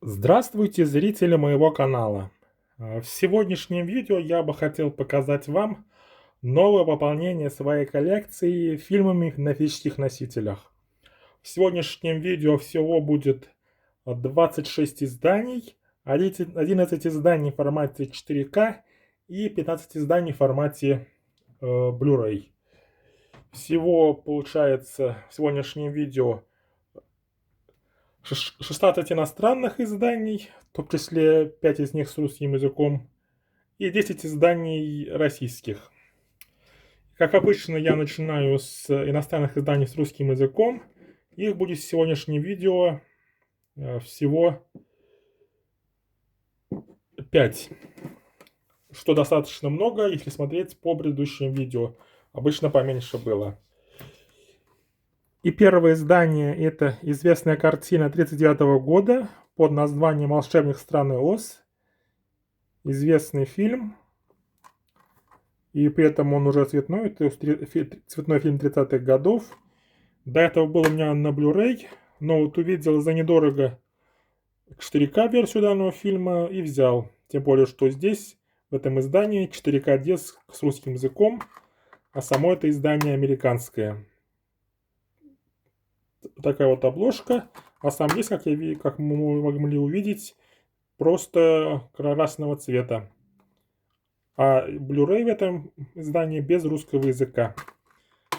Здравствуйте, зрители моего канала. В сегодняшнем видео я бы хотел показать вам новое пополнение своей коллекции фильмами на физических носителях. В сегодняшнем видео всего будет 26 изданий, 11 изданий в формате 4К и 15 изданий в формате Blu-ray. Всего получается в сегодняшнем видео 16 иностранных изданий, в том числе 5 из них с русским языком, и 10 изданий российских. Как обычно, я начинаю с иностранных изданий с русским языком. Их будет в сегодняшнем видео всего 5, что достаточно много, если смотреть по предыдущим видео. Обычно поменьше было. И первое издание — это известная картина 1939 года под названием «Волшебник страны Оз». Известный фильм, и при этом он уже цветной, это цветной фильм 30-х годов. До этого был у меня на Blu-ray, но вот увидел за недорого 4К версию данного фильма и взял. Тем более, что здесь, в этом издании, 4К диск с русским языком, а само это издание американское. Такая вот обложка, а сам диск, как мы могли увидеть, просто красного цвета. А Blu-ray в этом издании без русского языка.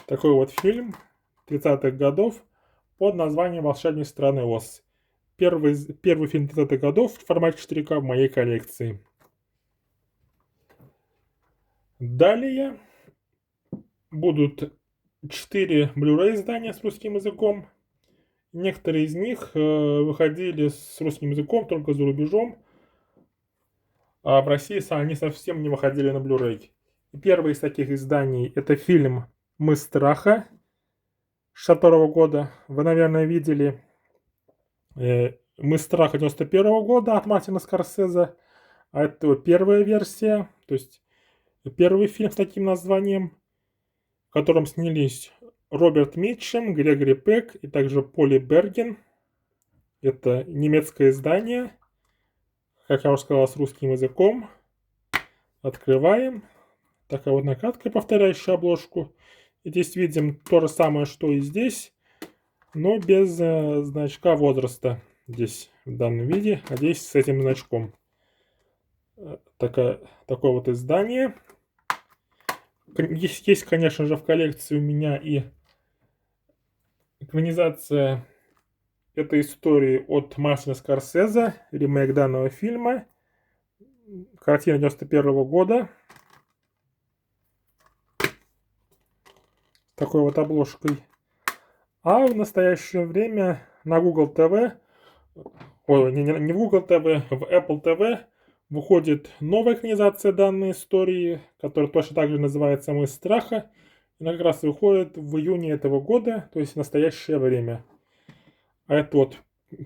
Такой вот фильм 30-х годов под названием «Волшебник страны Оз». Первый фильм 30-х годов в формате 4К в моей коллекции. Далее будут 4 Blu-ray издания с русским языком. Некоторые из них выходили с русским языком только за рубежом, а в России они совсем не выходили на Blu-ray. Первый из таких изданий — это фильм «Мы страха» 1962 года. Вы, наверное, видели «Мы страха» 91 года от Мартина Скорсезе. А это первая версия, то есть первый фильм с таким названием, в котором снялись Роберт Митчем, Грегори Пек и также Поли Берген. Это немецкое издание, как я уже сказал, с русским языком. Открываем. Такая вот накатка, повторяющая обложку. И здесь видим то же самое, что и здесь, но без значка возраста. Здесь в данном виде, а здесь с этим значком. Такое вот издание. Есть, конечно же, в коллекции у меня и экранизация этой истории от Мартина Скорсезе, ремейк данного фильма. Картина 91 года. Такой вот обложкой. А в настоящее время на Google TV, не в Google TV, в Apple TV выходит новая экранизация данной истории, которая точно так же называется «Мы страха». Она как раз выходит в июне этого года, то есть в настоящее время. А это вот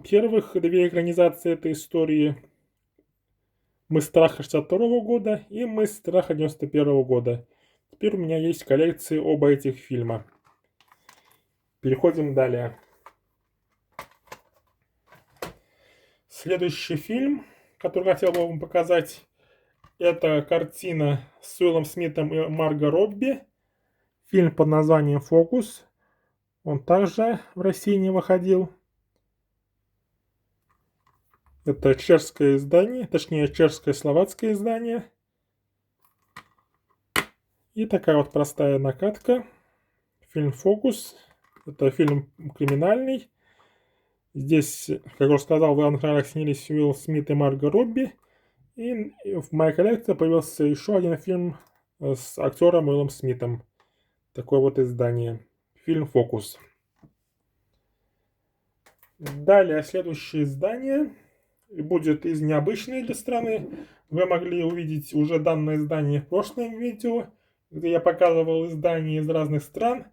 первых 2 экранизации этой истории. «Мы страха» 62 года и «Мы страха» 91 года. Теперь у меня есть в коллекции оба этих фильма. Переходим далее. Следующий фильм, который хотел бы вам показать, это картина с Уиллом Смитом и Марго Робби. Фильм под названием «Фокус». Он также в России не выходил. Это чешское издание, точнее чешско-словацкое издание. И такая вот простая накатка. Фильм «Фокус». Это фильм криминальный. Здесь, как я уже сказал, в главных ролях снялись Уилл Смит и Марго Робби. И в моей коллекции появился еще один фильм с актером Уиллом Смитом. Такое вот издание. Фильм «Фокус». Далее, следующее издание будет из необычной для страны. Вы могли увидеть уже данное издание в прошлом видео, где я показывал издания из разных стран.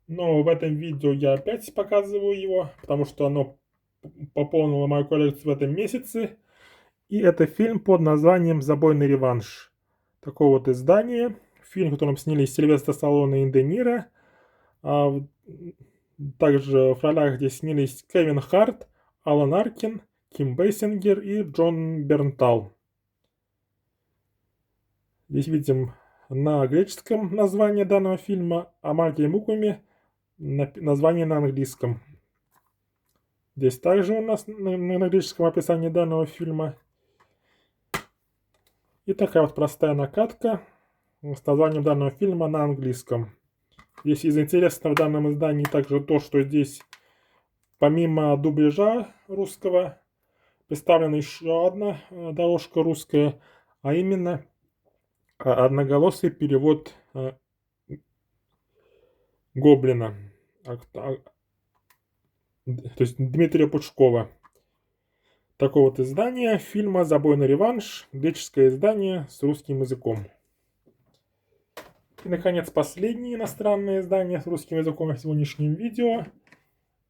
Но в этом видео я опять показываю его, потому что оно пополнило мою коллекцию в этом месяце. И это фильм под названием «Забойный реванш». Такое вот издание. Фильм, в котором снялись Сильвестр Сталлоне и Де Ниро. Также в ролях здесь снялись Кевин Харт, Алан Аркин, Ким Бейсингер и Джон Бернтал. Здесь видим на греческом название данного фильма, а маленькими буквами название на английском. Здесь также у нас на греческом описании данного фильма. И такая вот простая накатка с названием данного фильма на английском. Здесь из интересного в данном издании также то, что здесь помимо дубляжа русского представлена еще одна дорожка русская, а именно одноголосый перевод Гоблина, то есть Дмитрия Пучкова. Такое вот издание фильма «Забойный реванш», греческое издание с русским языком. И, наконец, последнее иностранное издание с русским языком в сегодняшнем видео.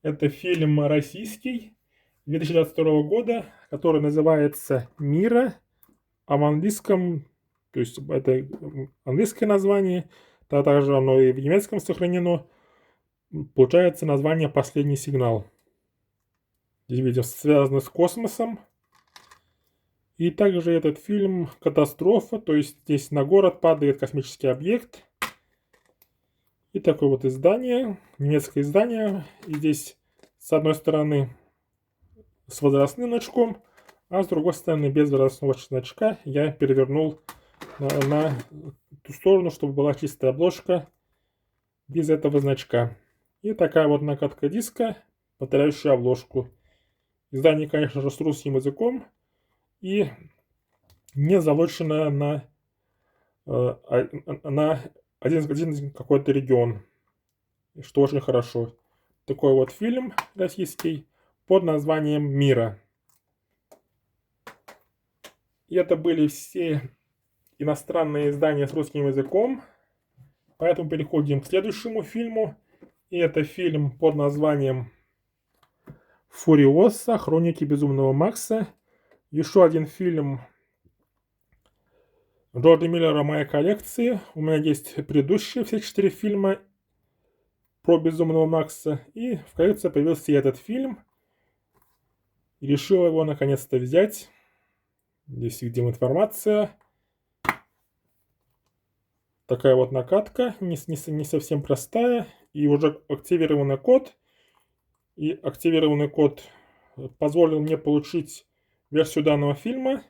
Это фильм российский 2022 года, который называется «Мира», а в английском, то есть это английское название, также оно и в немецком сохранено, получается название «Последний сигнал». Здесь видео связано с космосом. И также этот фильм «Катастрофа», то есть здесь на город падает космический объект. И такое вот издание, немецкое издание. И здесь с одной стороны с возрастным значком, а с другой стороны без возрастного значка я перевернул на ту сторону, чтобы была чистая обложка без этого значка. И такая вот накатка диска, повторяющая обложку. Издание, конечно же, с русским языком и не залочено на один какой-то регион, что очень хорошо. Такой вот фильм российский под названием «Мира». И это были все иностранные издания с русским языком. Поэтому переходим к следующему фильму. И это фильм под названием «Фуриоса. Хроники Безумного Макса». Еще один фильм Джорджа Миллера в моей коллекции. У меня есть предыдущие все 4 фильма про Безумного Макса. И в коллекции появился и этот фильм. И решил его наконец-то взять. Здесь видим информация. Такая вот накатка, не совсем простая. И уже активированный код. И активированный код позволил мне получить версию данного фильма.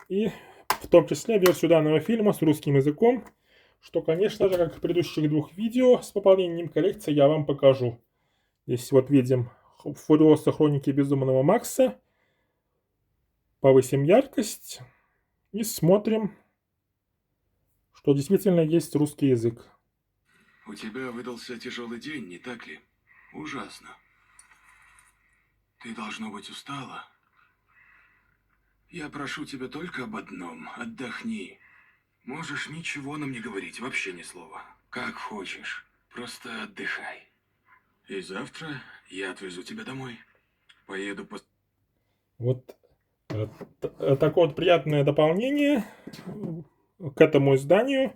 И в том числе версию данного фильма с русским языком. Что, конечно же, как в предыдущих 2 видео с пополнением коллекции я вам покажу. Здесь вот видим Фуриоса Хроники Безумного Макса. Повысим яркость. И смотрим, что действительно есть русский язык. У тебя выдался тяжелый день, не так ли? Ужасно. Ты, должно быть, устала. Я прошу тебя только об одном. Отдохни. Можешь ничего нам не говорить, вообще ни слова. Как хочешь. Просто отдыхай. И завтра я отвезу тебя домой. Поеду по... Вот такое вот приятное дополнение к этому изданию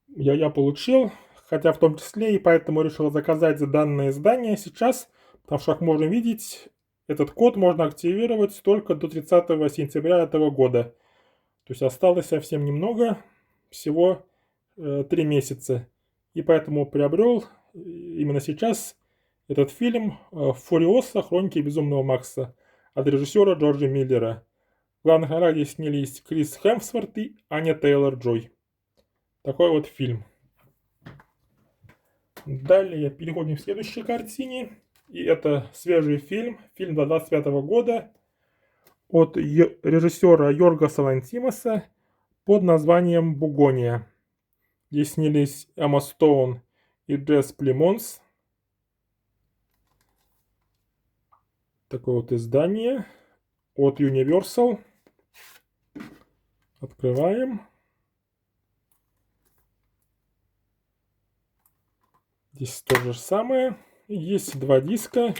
я получил. Хотя в том числе и поэтому решил заказать данное издание сейчас. Потому что, как можно видеть, этот код можно активировать только до 30 сентября этого года. То есть осталось совсем немного, всего 3 месяца. И поэтому приобрел именно сейчас этот фильм «Фуриоса. Хроники Безумного Макса» от режиссера Джорджа Миллера. В главных ролях здесь снялись Крис Хемсворт и Аня Тейлор-Джой. Такой вот фильм. Далее переходим к следующей картине. И это свежий фильм 2025 года от режиссера Йоргоса Лантимоса под названием «Бугония». Здесь снялись Эмма Стоун и Джесс Плимонс. Такое вот издание от Universal. Открываем. Здесь то же самое. Есть 2 диска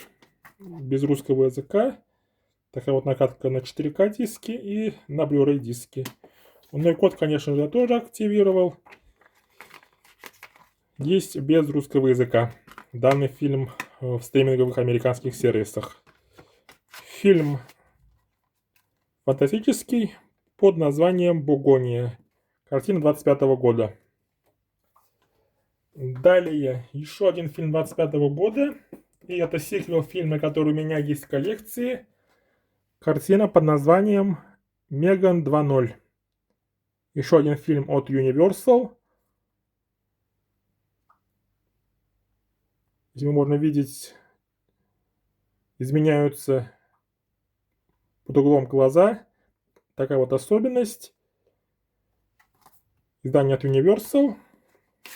без русского языка. Такая вот накатка на 4К диске и на Blu-ray диске. Мой код, конечно же, я тоже активировал. Есть без русского языка. Данный фильм в стриминговых американских сервисах. Фильм фантастический под названием «Бугония». Картина 25 года. Далее еще один фильм 25 года. И это сиквел фильма, который у меня есть в коллекции. Картина под названием «Меган 2.0». Еще один фильм от Universal. Здесь можно видеть, изменяются под углом глаза. Такая вот особенность. Издание от Universal.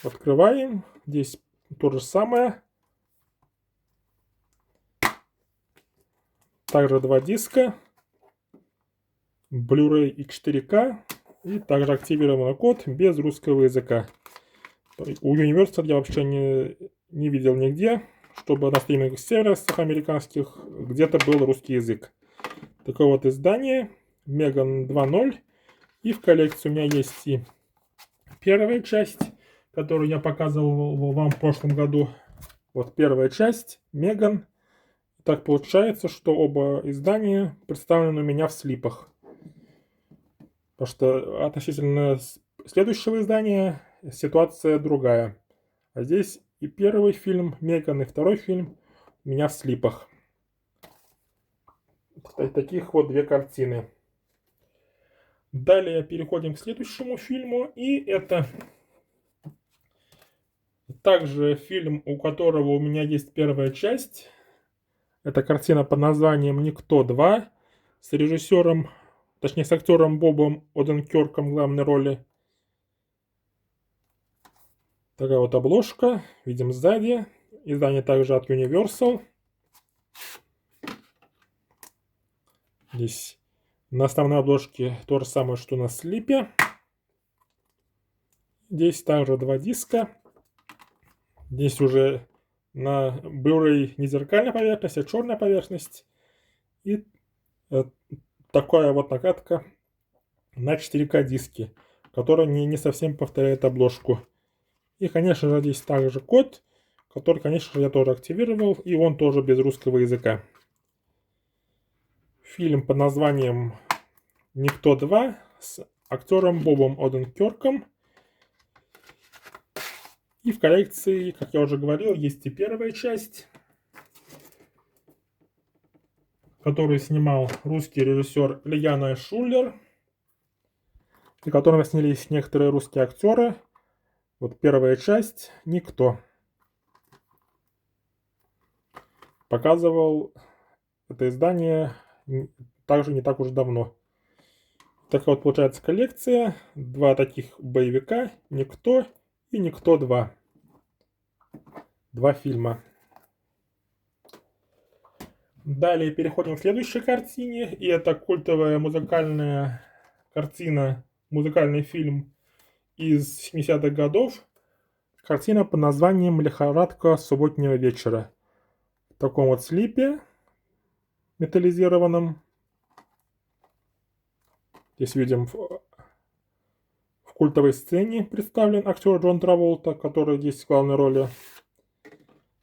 Открываем. Здесь то же самое. Также два диска. Blu-ray и 4K. И также активированный код без русского языка. У Universal я вообще не видел нигде, чтобы на стриминговых сервисах американских где-то был русский язык. Такое вот издание. Меган 2.0. И в коллекции у меня есть и первая часть, которую я показывал вам в прошлом году. Вот первая часть, Меган. Так получается, что оба издания представлены у меня в слипах. Потому что относительно следующего издания ситуация другая. А здесь и первый фильм Меган, и второй фильм у меня в слипах. Таких вот две картины. Далее переходим к следующему фильму. И это также фильм, у которого у меня есть первая часть. Это картина под названием «Никто 2» с режиссером, точнее с актером Бобом Оденкерком в главной роли. Такая вот обложка, видим сзади. Издание также от Universal. Здесь на основной обложке то же самое, что на слипе. Здесь также два диска. Здесь уже на Blu-ray не зеркальная поверхность, а черная поверхность. И такая вот накатка на 4К диске, которая не совсем повторяет обложку. И, конечно же, здесь также код, который, конечно же, я тоже активировал, и он тоже без русского языка. Фильм под названием «Никто 2» с актером Бобом Оденкерком. И в коллекции, как я уже говорил, есть и первая часть, которую снимал русский режиссер Лияна Шуллер, и которым снялись некоторые русские актеры. Вот первая часть «Никто». Показывал это издание также не так уж давно. Такая вот получается коллекция. Два таких боевика. «Никто» и «Никто 2». Два фильма. Далее переходим к следующей картине. И это культовая музыкальная картина, музыкальный фильм из 70-х годов. Картина под названием «Лихорадка субботнего вечера». В таком вот слипе металлизированном. Здесь видим в культовой сцене представлен актер Джон Траволта, который здесь в главной роли.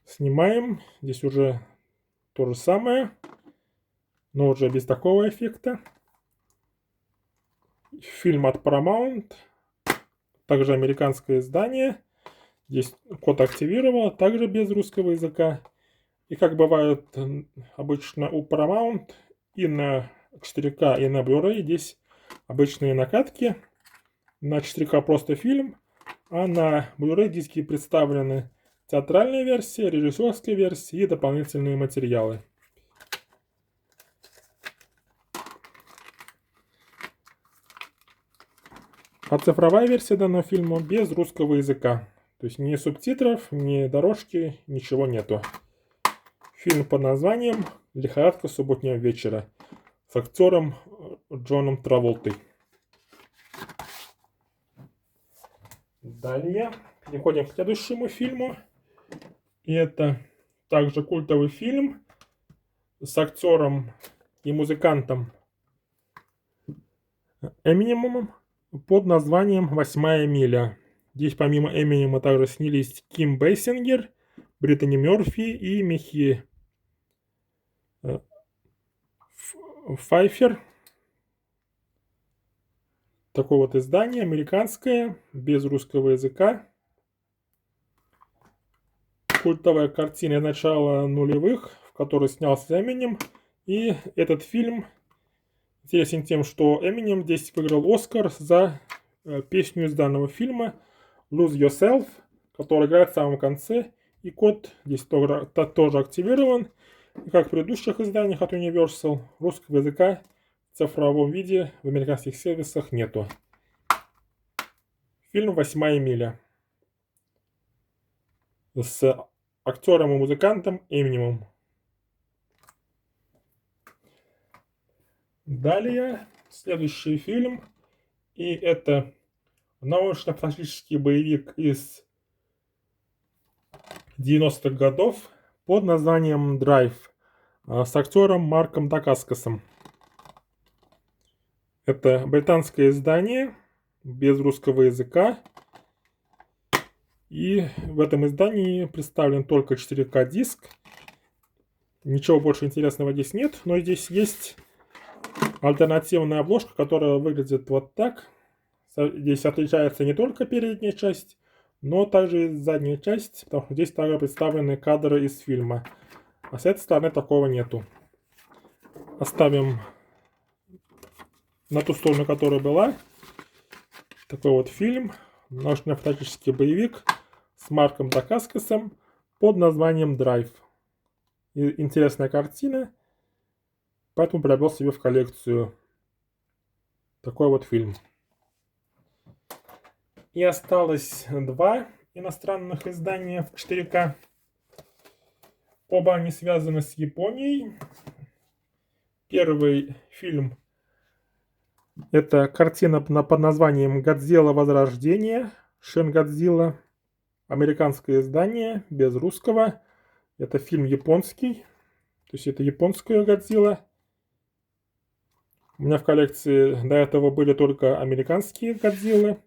Снимаем. Здесь уже то же самое, но уже без такого эффекта. Фильм от Paramount. Также американское издание. Здесь код активировал, также без русского языка. И как бывает обычно у Paramount, и на 4К, и на Blu-ray здесь обычные накатки. На 4К просто фильм, а на Blu-ray диски представлены театральная версия, режиссерская версия и дополнительные материалы. А цифровая версия данного фильма без русского языка. То есть ни субтитров, ни дорожки, ничего нету. Фильм под названием «Лихорадка субботнего вечера» с актером Джоном Траволтой. Далее переходим к следующему фильму. И это также культовый фильм с актером и музыкантом Эминемом под названием «Восьмая миля». Здесь помимо Эминема также снялись Ким Бейсингер, Бриттани Мерфи и Михи. Pfeiffer. Такое вот издание, американское, без русского языка. Культовая картина начала нулевых, в которой снялся Эминем. И этот фильм интересен тем, что Эминем здесь выиграл Оскар за песню из данного фильма Lose Yourself, которая играет в самом конце. И код здесь тоже активирован. И как в предыдущих изданиях от Universal, русского языка в цифровом виде в американских сервисах нету. Фильм «Восьмая миля» с актером и музыкантом Эминемом. Далее, следующий фильм, и это научно-фантастический боевик из 90-х годов под названием «Драйв» с актером Марком Дакаскосом. Это британское издание без русского языка. И в этом издании представлен только 4К диск. Ничего больше интересного здесь нет, но здесь есть альтернативная обложка, которая выглядит вот так. Здесь отличается не только передняя часть, но также и задняя часть, потому что здесь также представлены кадры из фильма. А с этой стороны такого нету. Оставим на ту сторону, которая была. Такой вот фильм, научно-фантастический боевик с Марком Дакаскосом под названием «Драйв». Интересная картина, поэтому приобрел себе в коллекцию такой вот фильм. И осталось два иностранных издания в 4К. Оба они связаны с Японией. Первый фильм — это картина под названием «Годзилла. Возрождение». Шин Годзилла. Американское издание, без русского. Это фильм японский. То есть это японская Годзилла. У меня в коллекции до этого были только американские Годзиллы.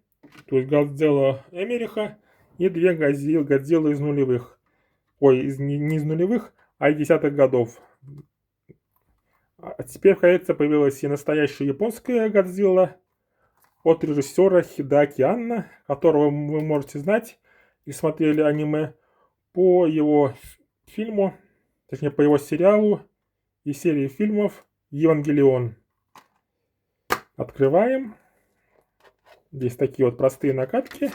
То есть Годзилла Эмериха и две Годзиллы из нулевых. Ой, не из нулевых, а из десятых годов. А теперь в коллекции появилась и настоящая японская Годзилла от режиссера Хидэаки Анно, которого вы можете знать и смотрели аниме по его фильму, точнее по его сериалу и серии фильмов «Евангелион». Открываем. Здесь такие вот простые накатки.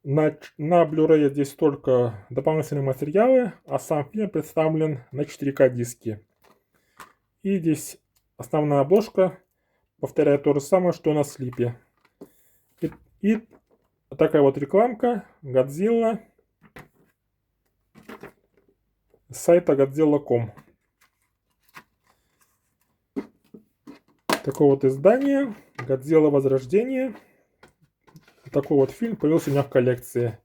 На Blu-ray здесь только дополнительные материалы, а сам фильм представлен на 4К диске. И здесь основная обложка повторяет то же самое, что на слипе. И такая вот рекламка Годзилла с сайта godzilla.com. Такое вот издание «Годзилла. Возрождение». Такой вот фильм появился у меня в коллекции.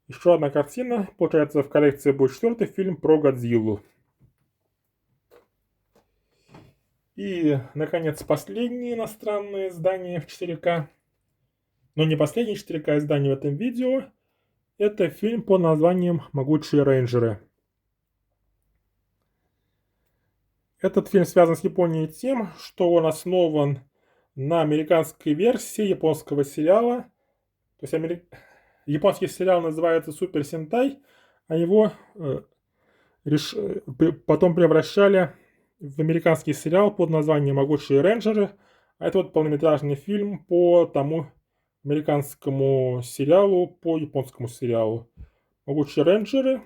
Еще одна картина. Получается, в коллекции будет четвертый фильм про Годзиллу. И, наконец, последнее иностранное издание в 4К. Но не последнее 4К издание в этом видео. Это фильм под названием «Могучие рейнджеры». Этот фильм связан с Японией тем, что он основан на американской версии японского сериала. То есть японский сериал называется Супер Сентай, а его потом превращали в американский сериал под названием «Могучие рейнджеры». А это вот полнометражный фильм по тому американскому сериалу, по японскому сериалу. «Могучие рейнджеры».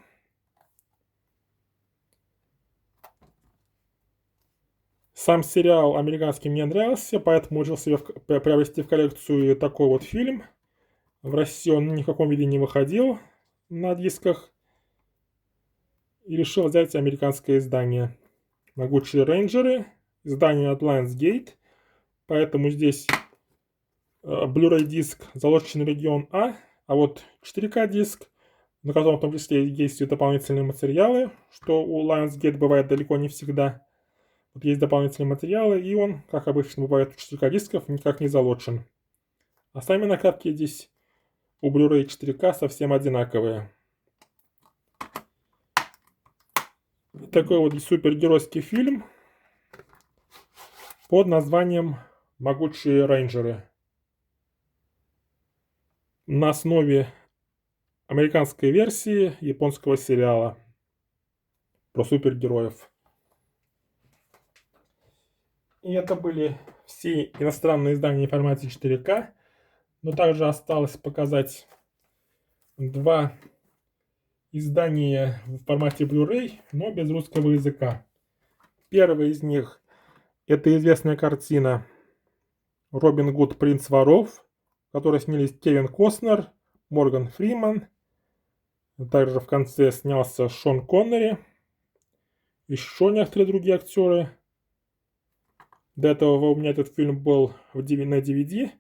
Сам сериал американский мне нравился, поэтому решил себе приобрести в коллекцию такой вот фильм. В России он ни в каком виде не выходил на дисках. И решил взять американское издание. «Могучие рейнджеры». Издание от Lionsgate. Поэтому здесь Blu-ray диск заложен регион А. А вот 4К диск, на котором в том числе есть и дополнительные материалы, что у Lionsgate бывает далеко не всегда. Вот есть дополнительные материалы, и он, как обычно бывает у 4К дисков, никак не залочен. А сами накатки здесь у Blu-ray 4К совсем одинаковые. Такой вот супергеройский фильм под названием «Могучие рейнджеры». На основе американской версии японского сериала про супергероев. И это были все иностранные издания в формате 4К, но также осталось показать два издания в формате Blu-ray, но без русского языка. Первый из них — это известная картина «Робин Гуд. Принц воров», в которой снялись Кевин Костнер, Морган Фриман. Также в конце снялся Шон Коннери, еще некоторые другие актеры. До этого у меня этот фильм был на DVD,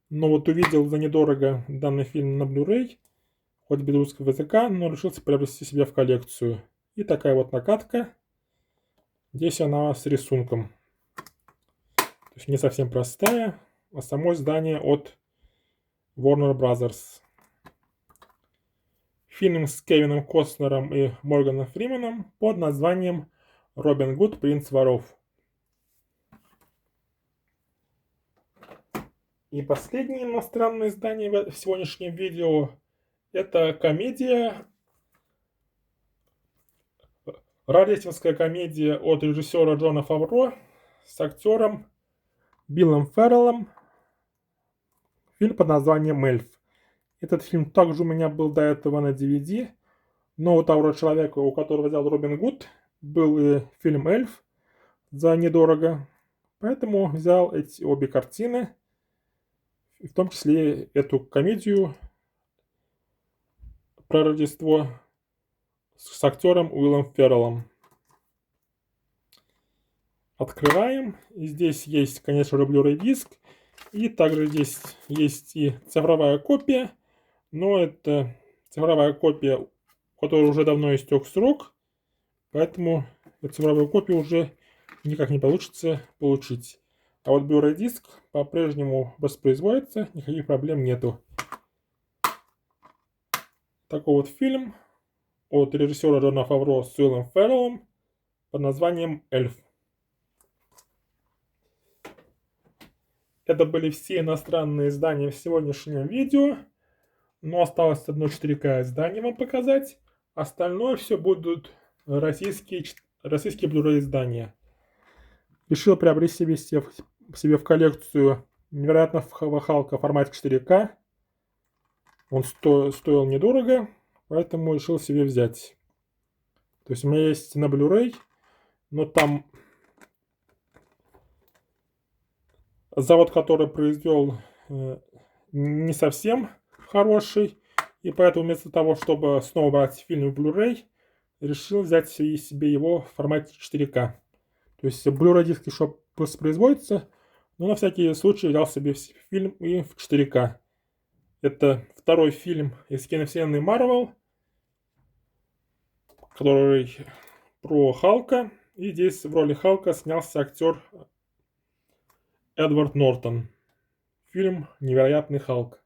но вот увидел за недорого данный фильм на Blu-ray, хоть без русского языка, но решился приобрести себе в коллекцию. И такая вот накатка. Здесь она с рисунком. То есть не совсем простая, а само издание от Warner Brothers. Фильм с Кевином Костнером и Морганом Фрименом под названием «Робин Гуд. Принц воров». И последнее иностранное издание в сегодняшнем видео — это комедия, рождественская комедия от режиссера Джона Фавро с актером Биллом Ферреллом. Фильм под названием «Эльф». Этот фильм также у меня был до этого на DVD, но у того человека, у которого взял Робин Гуд, был и фильм «Эльф» за недорого, поэтому взял эти обе картины, в том числе эту комедию про Рождество с актером Уиллом Ферреллом. Открываем. И здесь есть, конечно же, Blu-ray диск. И также здесь есть и цифровая копия. Но это цифровая копия, у которой уже давно истек срок. Поэтому эту цифровую копию уже никак не получится получить. А вот Blu-ray диск по-прежнему воспроизводится. Никаких проблем нету. Такой вот фильм от режиссера Джона Фавро с Уиллом Ферреллом под названием «Эльф». Это были все иностранные издания в сегодняшнем видео, но осталось одно 4К издание вам показать. Остальное все будут российские Blu-ray издания. Решил приобрести себе в коллекцию невероятного Халка в формате 4К. Он стоил недорого, поэтому решил себе взять. То есть у меня есть на Blu-ray, но там завод, который произвел, не совсем хороший. И поэтому вместо того, чтобы снова брать фильм в Blu-ray, решил взять себе его в формате 4К. То есть Blu-ray диск еще воспроизводится, но на всякий случай взял себе фильм и в 4К. Это второй фильм из киновселенной Marvel, который про Халка. И здесь в роли Халка снялся актер Эдвард Нортон. Фильм «Невероятный Халк»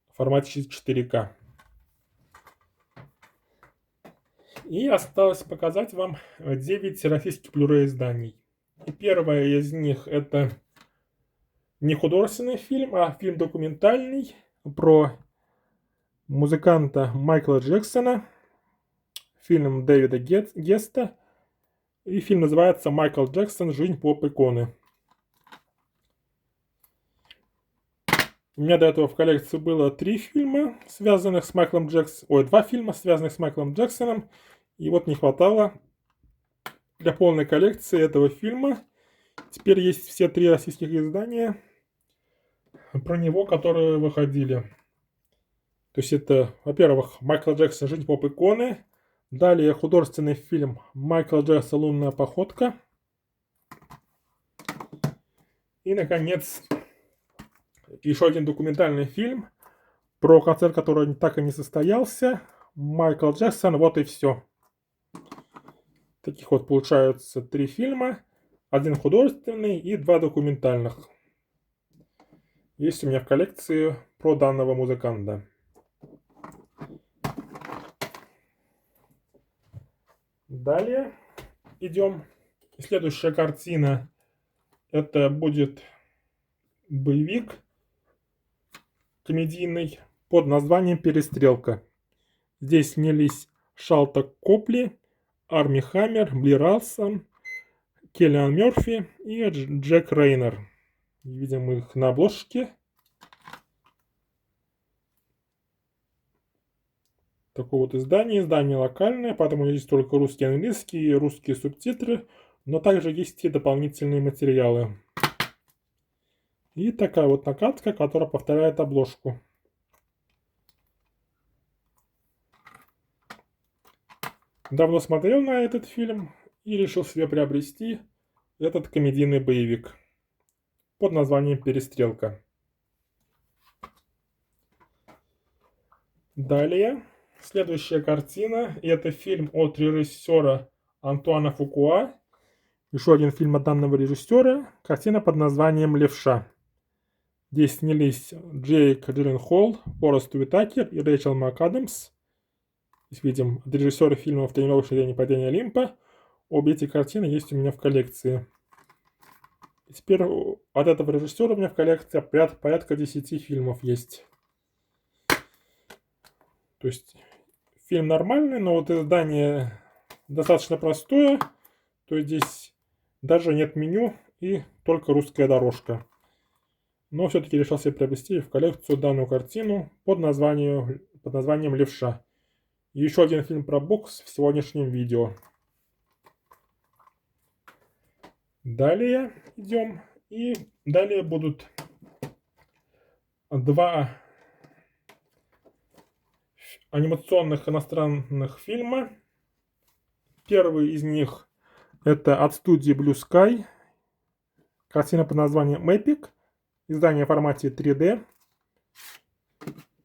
в формате 4К. И осталось показать вам 9 российских Blu-ray изданий. И первое из них — это не художественный фильм, а фильм документальный про музыканта Майкла Джексона. Фильм Дэвида Геста. И фильм называется «Майкл Джексон. Жизнь поп-иконы». У меня до этого в коллекции было 3 фильма, связанных с Майклом Джексоном. Ой, 2 фильма, связанных с Майклом Джексоном. И вот не хватало для полной коллекции этого фильма. Теперь есть все 3 российских издания про него, которые выходили. То есть это, во-первых, Майкл Джексон «Жизнь поп-иконы». Далее художественный фильм Майкл Джексон «Лунная походка». И, наконец, еще один документальный фильм про концерт, который так и не состоялся. Майкл Джексон «Вот и все». Таких вот получаются 3 фильма. Один художественный и 2 документальных. Есть у меня в коллекции про данного музыканта. Далее идем. Следующая картина. Это будет боевик комедийный под названием «Перестрелка». Здесь снялись Шалта Копли, Арми Хаммер, Бли Ралсон, Келлиан Мерфи и Джек Рейнер. Видим их на обложке. Такое вот издание. Издание локальное, поэтому здесь только русский и английский, и русские субтитры, но также есть и дополнительные материалы. И такая вот накатка, которая повторяет обложку. Давно смотрел на этот фильм и решил себе приобрести этот комедийный боевик под названием «Перестрелка». Далее, следующая картина, и это фильм от режиссера Антуана Фукуа. Еще один фильм от данного режиссера. Картина под названием «Левша». Здесь снялись Джейк Джилленхол, Форест Уитакер и Рэйчел МакАдамс. Здесь видим от режиссера фильмов «Тренировочный день и падение Олимпа». Обе эти картины есть у меня в коллекции. И теперь от этого режиссера у меня в коллекции порядка 10 фильмов есть. То есть фильм нормальный, но вот издание достаточно простое. То есть здесь даже нет меню и только русская дорожка. Но все-таки решил себе приобрести в коллекцию данную картину под названием «Левша». И еще один фильм про бокс в сегодняшнем видео. Далее идем. И далее будут два анимационных иностранных фильма. Первый из них это от студии Blue Sky. Картина под названием Epic. Издание в формате 3D.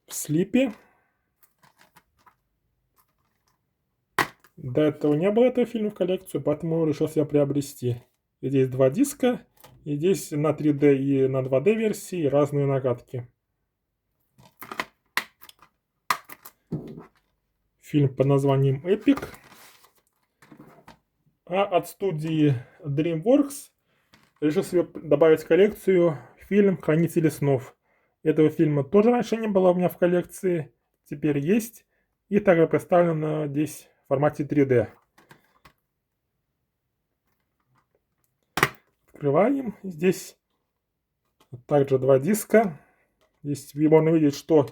В слипе. До этого не было этого фильма в коллекцию, поэтому решил себя приобрести. И здесь два диска. И здесь на 3D и на 2D версии разные накатки. Фильм под названием Epic. А от студии DreamWorks решил себе добавить в коллекцию фильм «Хранители снов». Этого фильма тоже раньше не было у меня в коллекции, теперь есть. И также представлено здесь в формате 3D. Открываем. Здесь также два диска. Здесь можно видеть, что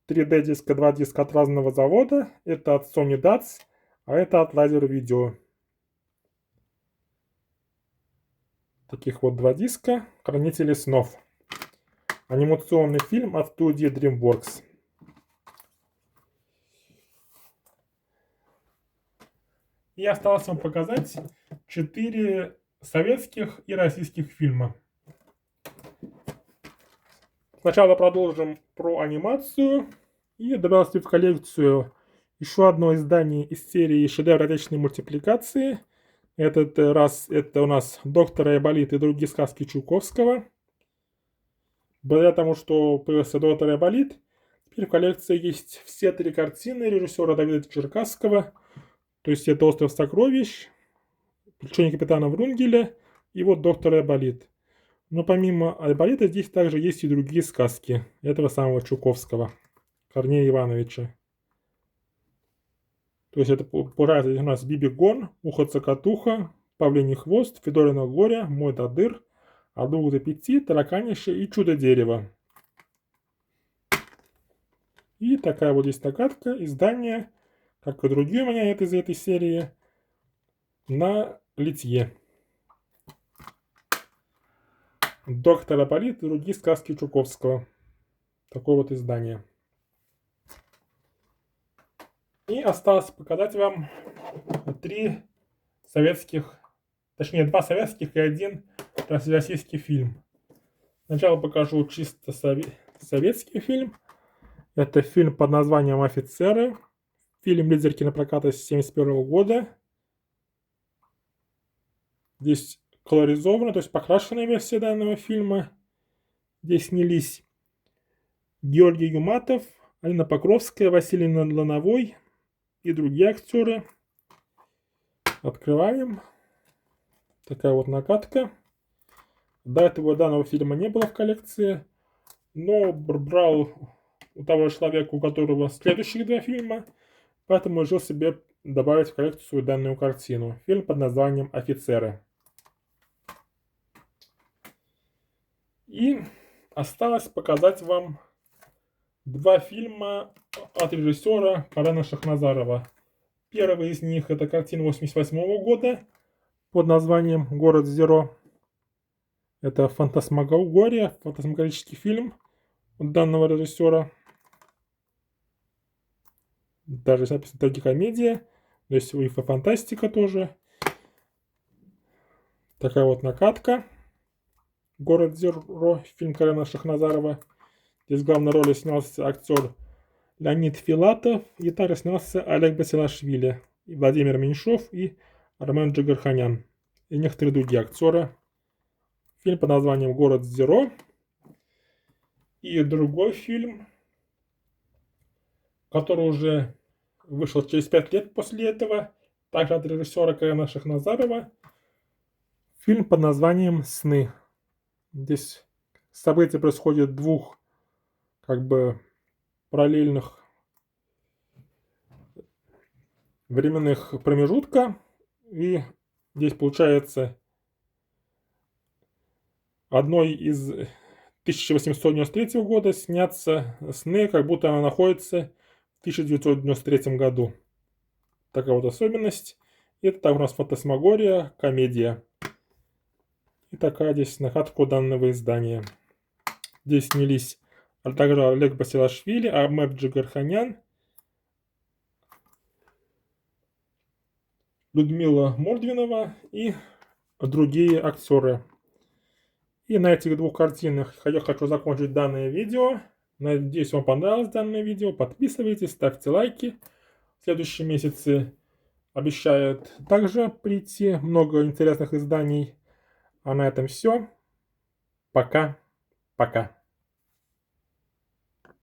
3D диска, два диска от разного завода. Это от Sony DATS, а это от Laser Video. Таких вот два диска. «Хранители снов». Анимационный фильм от студии DreamWorks. И осталось вам показать 4 советских и российских фильма. Сначала продолжим про анимацию. И добавил в коллекцию еще одно издание из серии «Шедевр отечественной мультипликации». Этот раз это у нас «Доктор Айболит и другие сказки Чуковского». Благодаря тому, что появился «Доктор Айболит», теперь в коллекции есть все 3 картины режиссера Давида Черкасского. То есть это «Остров сокровищ», «Приключения капитана Врунгеля» и вот «Доктор Айболит». Но помимо Айболита здесь также есть и другие сказки этого самого Чуковского, Корнея Ивановича. То есть это попадает у нас Бибигон, Ухо-цокотуха, Павлиний хвост, Федорино горе, Мой Дадыр, От 2 до 5, Тараканище и Чудо-дерево. И такая вот здесь накатка, издание, как и другие у меня из этой серии, на литье. «Доктор Айболит и другие сказки Чуковского». Такое вот издание. И осталось показать вам 3 советских, точнее 2 советских и 1 российский фильм. Сначала покажу чисто советский фильм. Это фильм под названием «Офицеры». Фильм «Лидер кинопроката» с 1971 года. Здесь колоризованная, то есть покрашенная версия данного фильма. Здесь снялись Георгий Юматов, Алина Покровская, Василий Лановой и другие актеры. Открываем. Такая вот накатка. До этого данного фильма не было в коллекции, но брал у того человека, у которого следующих 2 фильма, поэтому решил себе добавить в коллекцию данную картину. Фильм под названием «Офицеры». И осталось показать вам 2 фильма от режиссера Карена Шахназарова. Первый из них — это картина 1988 года под названием «Город Зеро». Это фантасмагория, фантасмагорический фильм от данного режиссера. Даже написано трагикомедия, то есть и фантастика тоже. Такая вот накатка. «Город Зеро», фильм Карена Шахназарова. Здесь в главной роли снялся актер Леонид Филатов, и также снялся Олег Басилашвили, и Владимир Меньшов и Армен Джигарханян, и некоторые другие актеры. Фильм под названием «Город Зеро». И другой фильм, который уже вышел через 5 лет после этого, также от режиссера Карена Шахназарова, фильм под названием «Сны». Здесь события происходят в 2 как бы параллельных временных промежутка, и здесь получается одной из 1893 года снятся сны, как будто она находится в 1993 году. Такая вот особенность. Это там у нас фантасмагория, комедия. И такая здесь накатка данного издания. Здесь снялись также Олег Басилашвили, Армен Джигарханян, Людмила Мордвинова и другие актеры. И на этих 2 картинах я хочу закончить данное видео. Надеюсь, вам понравилось данное видео. Подписывайтесь, ставьте лайки. В следующем месяце обещают также прийти много интересных изданий. А на этом все. Пока. Пока.